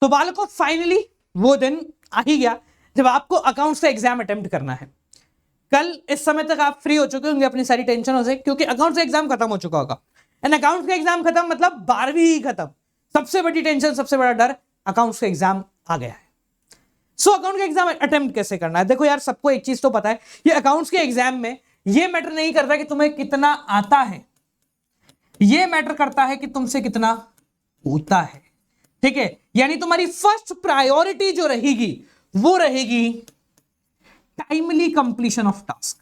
तो बालकों फाइनली वो दिन आ ही गया जब आपको अकाउंट्स का एग्जाम अटेम्प्ट करना है। कल इस समय तक आप फ्री हो चुके होंगे अपनी सारी टेंशनों से, क्योंकि अकाउंट्स का एग्जाम खत्म हो चुका होगा। एंड अकाउंट्स का एग्जाम खत्म मतलब 12वीं ही खत्म। सबसे बड़ी टेंशन, सबसे बड़ा डर, अकाउंट्स का एग्जाम आ गया है। सो अकाउंट का एग्जाम अटेम्प्ट कैसे करना है? देखो यार, सबको एक चीज तो पता है, ये अकाउंट्स के एग्जाम में ये मैटर नहीं करता कि तुम्हें कितना आता है, ये मैटर करता है कि तुमसे कितना होता है। ठीक है, यानी तुम्हारी फर्स्ट प्रायोरिटी जो रहेगी वो रहेगी टाइमली कंप्लीशन ऑफ टास्क।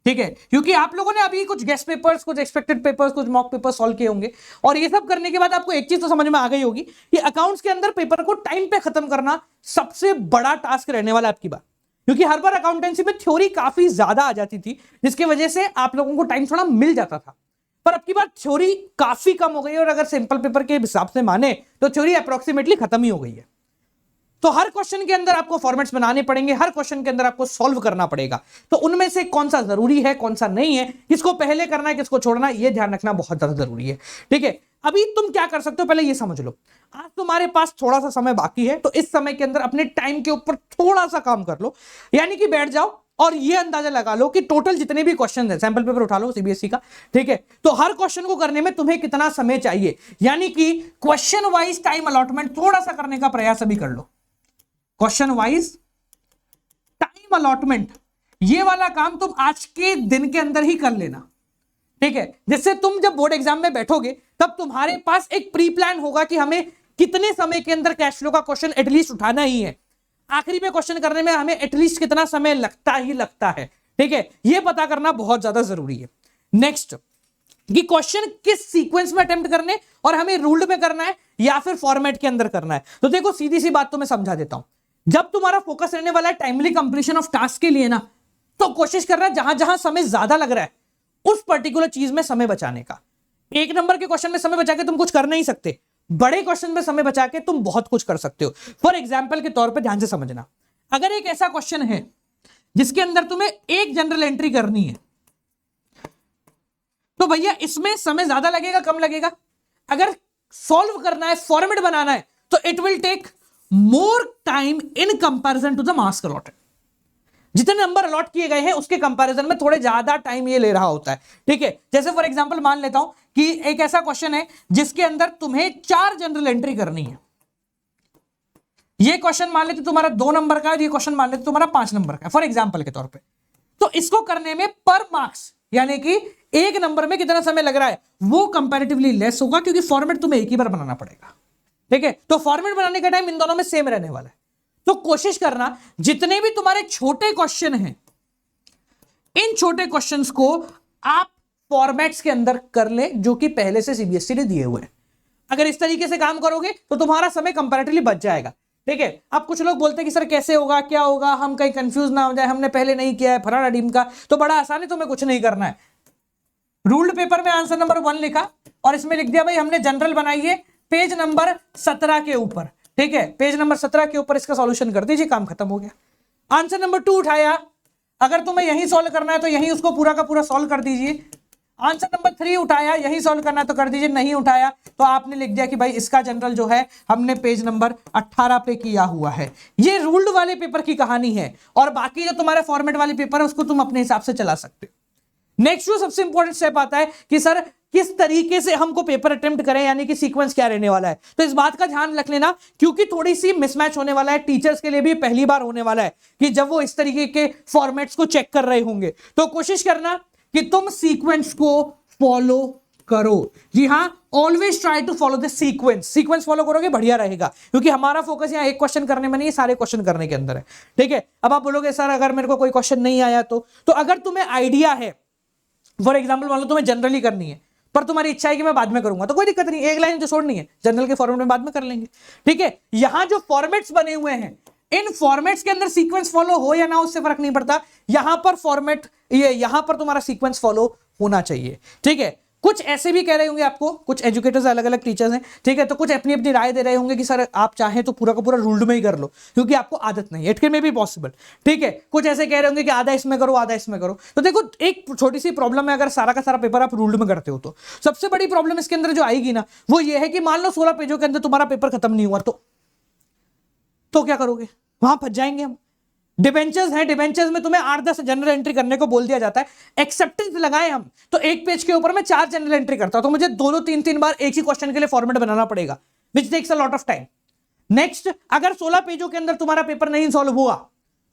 ठीक है, क्योंकि आप लोगों ने अभी कुछ गेस्ट पेपर्स, कुछ एक्सपेक्टेड पेपर्स, कुछ मॉक पेपर्स सॉल्व किए होंगे, और ये सब करने के बाद आपको एक चीज तो समझ में आ गई होगी कि अकाउंट्स के अंदर पेपर को टाइम पे खत्म करना सबसे बड़ा टास्क रहने वाला है आपकी बात। क्योंकि हर बार अकाउंटेंसी में थ्योरी काफी ज्यादा आ जाती थी, जिसकी वजह से आप लोगों को टाइम थोड़ा मिल जाता था, पर अब की बार थ्योरी काफी कम हो गई है, और अगर सिंपल पेपर के हिसाब से माने तो थ्योरी अप्रोक्सीमेटली खत्म ही हो गई है। तो हर क्वेश्चन के अंदर आपको फॉर्मेट्स बनाने पड़ेंगे, हर क्वेश्चन के अंदर आपको सॉल्व करना पड़ेगा। तो उनमें से कौन सा जरूरी है, कौन सा नहीं है, किसको पहले करना है, किसको छोड़ना है, यह ध्यान रखना बहुत ज्यादा जरूरी है। ठीक है, अभी तुम क्या कर सकते हो पहले ये समझ लो। आज तुम्हारे पास थोड़ा सा समय बाकी है, तो इस समय के अंदर अपने टाइम के ऊपर थोड़ा सा काम कर लो, यानी कि बैठ जाओ और ये अंदाजा लगा लो कि टोटल जितने भी क्वेश्चन है, सैंपल पेपर उठा लो सीबीएसई का। ठीक है, तो हर क्वेश्चन को करने में तुम्हें कितना समय चाहिए, यानी कि क्वेश्चन वाइज टाइम अलॉटमेंट थोड़ा सा करने का प्रयास अभी कर लो। क्वेश्चन वाइज टाइम अलॉटमेंट, ये वाला काम तुम आज के दिन के अंदर ही कर लेना। ठीक है, जिससे तुम जब बोर्ड एग्जाम में बैठोगे तब तुम्हारे पास एक प्री प्लान होगा कि हमें कितने समय के अंदर कैश फ्लो का क्वेश्चन एटलीस्ट उठाना ही है, आखिरी में क्वेश्चन करने में हमें एटलीस्ट कितना समय लगता ही लगता है। ठीक है, यह पता करना बहुत ज्यादा जरूरी है। नेक्स्ट, कि क्वेश्चन किस सीक्वेंस में अटेम्प्ट करने, और हमें रूल्ड में करना है या फिर फॉर्मेट के अंदर करना है। तो देखो सीधी सी बात तो मैं समझा देता हूं, जब तुम्हारा फोकस रहने वाला है टाइमली कंप्लीशन ऑफ टास्क के लिए ना, तो कोशिश करना जहां जहां समय ज्यादा लग रहा है उस पर्टिकुलर चीज में समय बचाने का। एक नंबर के क्वेश्चन में समय बचा के तुम कुछ कर नहीं सकते, बड़े क्वेश्चन में समय बचा के तुम बहुत कुछ कर सकते हो। फॉर एग्जाम्पल के तौर पर ध्यान से समझना, अगर एक ऐसा क्वेश्चन है जिसके अंदर तुम्हें एक जनरल एंट्री करनी है, तो भैया इसमें समय ज्यादा लगेगा कम लगेगा? अगर सॉल्व करना है, फॉर्मेट बनाना है, तो it will take more time in comparison to the marks allotted. जितने नंबर अलॉट किए गए हैं उसके कंपैरिजन में थोड़े ज्यादा टाइम ये ले रहा होता है। ठीक है, जैसे फॉर एग्जांपल मान लेता हूं कि एक ऐसा क्वेश्चन है जिसके अंदर तुम्हें 4 जनरल एंट्री करनी है। ये क्वेश्चन मान लेते तुम्हारा 2 नंबर का है, ये क्वेश्चन मान लेते तुम्हारा 5 नंबर का है फॉर एग्जांपल के तौर पे। तो इसको करने में पर मार्क्स, यानी कि एक नंबर में कितना समय लग रहा है, वो कंपैरेटिवली लेस होगा, क्योंकि फॉर्मेट तुम्हें एक ही बार बनाना पड़ेगा। ठीक है, तो फॉर्मेट बनाने का टाइम इन दोनों में सेम रहने वाला है। तो कोशिश करना जितने भी तुम्हारे छोटे क्वेश्चन हैं, इन छोटे क्वेश्चंस को आप फॉर्मेट्स के अंदर कर ले, जो कि पहले से सीबीएसई ने दिए हुए हैं। अगर इस तरीके से काम करोगे तो तुम्हारा समय कंपैरेटिवली बच जाएगा। ठीक है, अब कुछ लोग बोलते हैं कि सर कैसे होगा, क्या होगा, हम कहीं कंफ्यूज ना हो जाए, हमने पहले नहीं किया है फलाना टीम का। तो बड़ा आसान है, तुम्हें कुछ नहीं करना है। रूल्ड पेपर में आंसर नंबर 1 लिखा और इसमें लिख दिया भाई हमने जनरल बनाई है पेज नंबर 17 के ऊपर। ठीक है, पेज नंबर 17 के ऊपर इसका सॉल्यूशन कर दीजिए, काम खत्म हो गया। आंसर नंबर 2 उठाया, अगर तुम्हें यही सॉल्व करना है तो यही उसको पूरा का पूरा सॉल्व कर दीजिए। आंसर नंबर 3 उठाया, यही सॉल्व करना है तो कर दीजिए, नहीं उठाया तो आपने लिख दिया कि भाई इसका जनरल जो है हमने पेज नंबर 18 पे किया हुआ है। ये रूल्ड वाले पेपर की कहानी है, और बाकी जो तुम्हारे फॉर्मेट वाले पेपर है उसको तुम अपने हिसाब से चला सकते हो। नेक्स्ट जो सबसे इंपॉर्टेंट स्टेप आता है कि सर किस तरीके से हमको पेपर अटेम्प्ट करें, यानी कि सीक्वेंस क्या रहने वाला है। तो इस बात का ध्यान रख लेना, क्योंकि थोड़ी सी मिसमैच होने वाला है, टीचर्स के लिए भी पहली बार होने वाला है कि जब वो इस तरीके के फॉर्मेट्स को चेक कर रहे होंगे। तो कोशिश करना कि तुम सीक्वेंस को फॉलो करो। जी हां, always try to follow the sequence. Sequence follow करोगे बढ़िया रहेगा, क्योंकि हमारा फोकस यहाँ एक क्वेश्चन करने में नहीं, सारे क्वेश्चन करने के अंदर है। ठीक है, अब आप बोलोगे सर अगर मेरे को कोई क्वेश्चन नहीं आया तो अगर तुम्हें आइडिया है, फॉर एग्जाम्पल मान लो तुम्हें जनरली करनी है पर तुम्हारी इच्छा है कि मैं बाद में करूंगा, तो कोई दिक्कत नहीं, एक लाइन जो छोड़नी है जनरल के फॉर्मेट में बाद में कर लेंगे। ठीक है, यहां जो फॉर्मेट्स बने हुए हैं, इन फॉर्मेट्स के अंदर सीक्वेंस फॉलो हो या ना उससे फर्क नहीं पड़ता, यहां पर फॉर्मेट यहां पर तुम्हारा सीक्वेंस फॉलो होना चाहिए। ठीक है, कुछ ऐसे भी कह रहे होंगे आपको, कुछ एजुकेटर्स अलग अलग टीचर्स हैं। ठीक है, तो कुछ अपनी अपनी राय दे रहे होंगे कि सर आप चाहें तो पूरा का पूरा रूल्ड में ही कर लो, क्योंकि आपको आदत नहीं है। It can may be possible. ठीक है, कुछ ऐसे कह रहे होंगे कि आधा इसमें करो आधा इसमें करो। तो देखो एक छोटी सी प्रॉब्लम है, अगर सारा का सारा पेपर आप रूल्ड में करते हो तो सबसे बड़ी प्रॉब्लम इसके अंदर जो आएगी ना, वो ये है कि मान लो 16 पेजों के अंदर तुम्हारा पेपर खत्म नहीं हुआ, तो तो क्या करोगे, वहां फंस जाएंगे हम। डिबेंचर्स है, डिबेंचर्स में तुम्हें 8-10 जनरल एंट्री करने को बोल दिया जाता है। एक्सेप्टेंस लगाए हम तो एक पेज के ऊपर मैं 4 जनरल एंट्री करता हूं, तो मुझे 2-2 3-3 बार एक ही क्वेश्चन के लिए फॉर्मेट बनाना पड़ेगा, which takes a lot of time. Next, अगर 16 पेजों के अंदर तुम्हारा पेपर नहीं सॉल्व हुआ,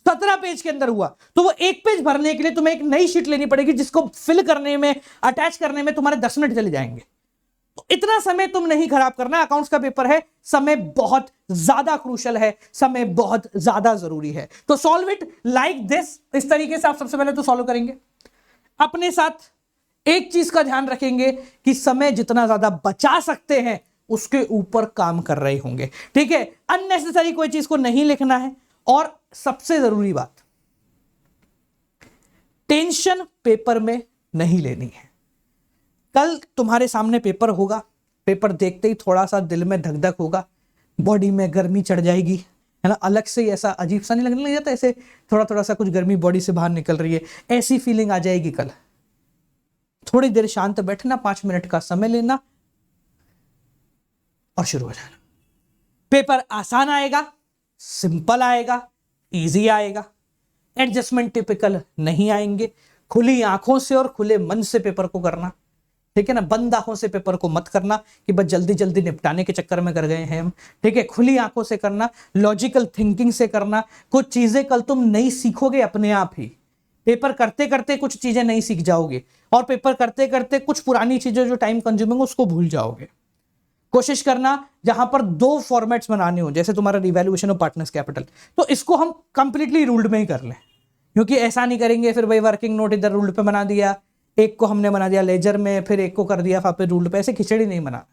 17 पेज के अंदर हुआ, तो वो एक पेज भरने के लिए तुम्हें एक नई शीट लेनी पड़ेगी, जिसको फिल करने में, अटैच करने में तुम्हारे 10 मिनट चले जाएंगे। तो इतना समय तुम नहीं खराब करना। अकाउंट्स का पेपर है, समय बहुत ज्यादा क्रूशल है, समय बहुत ज्यादा जरूरी है। तो सॉल्व इट लाइक दिस, इस तरीके से आप सबसे पहले तो सॉल्व करेंगे। अपने साथ एक चीज का ध्यान रखेंगे कि समय जितना ज्यादा बचा सकते हैं उसके ऊपर काम कर रहे होंगे, ठीक है। अननेसेसरी कोई चीज को नहीं लिखना है। और सबसे जरूरी बात, टेंशन पेपर में नहीं लेनी है। कल तुम्हारे सामने पेपर होगा, पेपर देखते ही थोड़ा सा दिल में धक धक होगा, बॉडी में गर्मी चढ़ जाएगी, है ना, अलग से ही ऐसा अजीब सा नहीं लगने लग जाता, ऐसे थोड़ा थोड़ा सा कुछ गर्मी बॉडी से बाहर निकल रही है, ऐसी फीलिंग आ जाएगी कल। थोड़ी देर शांत बैठना, 5 मिनट का समय लेना और शुरू हो जाना। पेपर आसान आएगा, सिंपल आएगा, इजी आएगा, एडजस्टमेंट टिपिकल नहीं आएंगे। खुली आंखों से और खुले मन से पेपर को करना, ठीक है ना। बंद आंखों से पेपर को मत करना कि बस जल्दी जल्दी निपटाने के चक्कर में कर गए हैं हम, ठीक है। खुली आंखों से करना, लॉजिकल थिंकिंग से करना। कुछ चीजें कल तुम नहीं सीखोगे अपने आप ही, पेपर करते करते कुछ चीजें नहीं सीख जाओगे, और पेपर करते करते कुछ पुरानी चीजें जो टाइम कंज्यूमिंग उसको भूल जाओगे। कोशिश करना जहां पर 2 फॉर्मेट्स बनाने हो, जैसे तुम्हारा रिवैल्यूएशन ऑफ पार्टनर्स कैपिटल, तो इसको हम कंप्लीटली रूल्ड में ही कर लें, क्योंकि ऐसा नहीं करेंगे फिर भाई वर्किंग नोट इधर रूल्ड पे बना दिया, एक को हमने बना दिया लेजर में, फिर एक को कर दिया वहां पे रूल्ड पे, ऐसे खिचड़ी नहीं बनाना।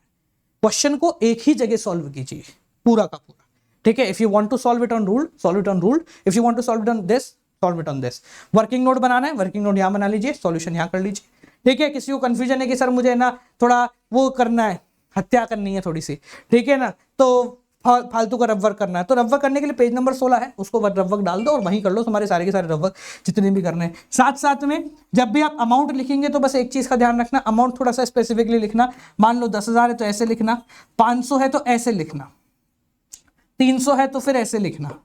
क्वेश्चन को एक ही जगह सॉल्व कीजिए पूरा का पूरा, ठीक है। If you want to solve it on rule, solve it on rule. If you want to solve it on this, solve it on this. Working note बनाना है, वर्किंग नोट यहां बना लीजिए, सॉल्यूशन यहां कर लीजिए, ठीक है। किसी को कंफ्यूजन है कि सर मुझे ना थोड़ा वो करना है, हत्या करनी है थोड़ी सी, ठीक है ना, तो फालतू का रफ वर्क करना है, तो रफ वर्क करने के लिए पेज नंबर 16 है, उसको रफ वर्क डाल दो और वहीं कर लो तुम्हारे सारे के सारे रफ वर्क जितने भी करने हैं। साथ साथ में जब भी आप अमाउंट लिखेंगे तो बस एक चीज का ध्यान रखना, अमाउंट थोड़ा सा स्पेसिफिकली लिखना। मान लो 10,000 है तो ऐसे लिखना, 500 है तो ऐसे लिखना, 300 है तो फिर ऐसे लिखना,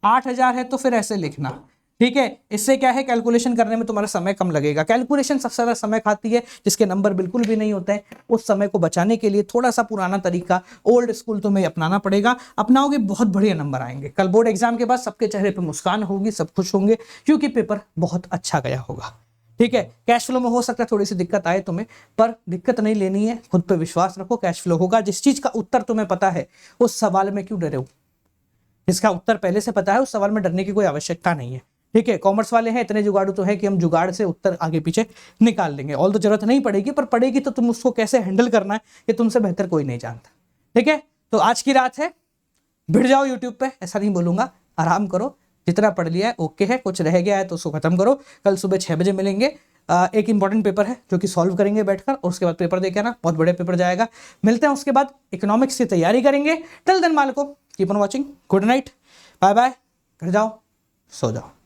8,000 है तो फिर ऐसे लिखना, ठीक है। इससे क्या है, कैलकुलेशन करने में तुम्हारा समय कम लगेगा। कैलकुलेशन सबसे ज्यादा समय खाती है, जिसके नंबर बिल्कुल भी नहीं होते हैं। उस समय को बचाने के लिए थोड़ा सा पुराना तरीका, ओल्ड स्कूल तुम्हें अपनाना पड़ेगा। अपनाओगे बहुत बढ़िया नंबर आएंगे। कल बोर्ड एग्जाम के बाद सबके चेहरे पर मुस्कान होगी, सब खुश होंगे, क्योंकि पेपर बहुत अच्छा गया होगा, ठीक है। कैश फ्लो में हो सकता है थोड़ी सी दिक्कत आए तुम्हें, पर दिक्कत नहीं लेनी है, खुद पे विश्वास रखो, कैश फ्लो होगा। जिस चीज का उत्तर तुम्हें पता है उस सवाल में क्यों डरे हो, जिसका उत्तर पहले से पता है उस सवाल में डरने की कोई आवश्यकता नहीं है, ठीक है। कॉमर्स वाले हैं, इतने जुगाड़ू तो है कि हम जुगाड़ से उत्तर आगे पीछे निकाल लेंगे। ऑल तो जरूरत नहीं पड़ेगी, पर पड़ेगी तो तुम उसको कैसे हैंडल करना है ये तुमसे बेहतर कोई नहीं जानता, ठीक है। तो आज की रात है, भिड़ जाओ यूट्यूब पे, ऐसा नहीं बोलूंगा, आराम करो, जितना पढ़ लिया है ओके है, कुछ रह गया है तो उसको खत्म करो। कल सुबह 6 बजे मिलेंगे। एक इंपॉर्टेंट पेपर है जो कि सॉल्व करेंगे बैठकर, और उसके बाद पेपर देके आना, बहुत बड़े पेपर जाएगा। मिलते हैं उसके बाद इकोनॉमिक्स की तैयारी करेंगे। टिल देन मालको keep on watching, good night, bye bye, घर जाओ, सो जाओ।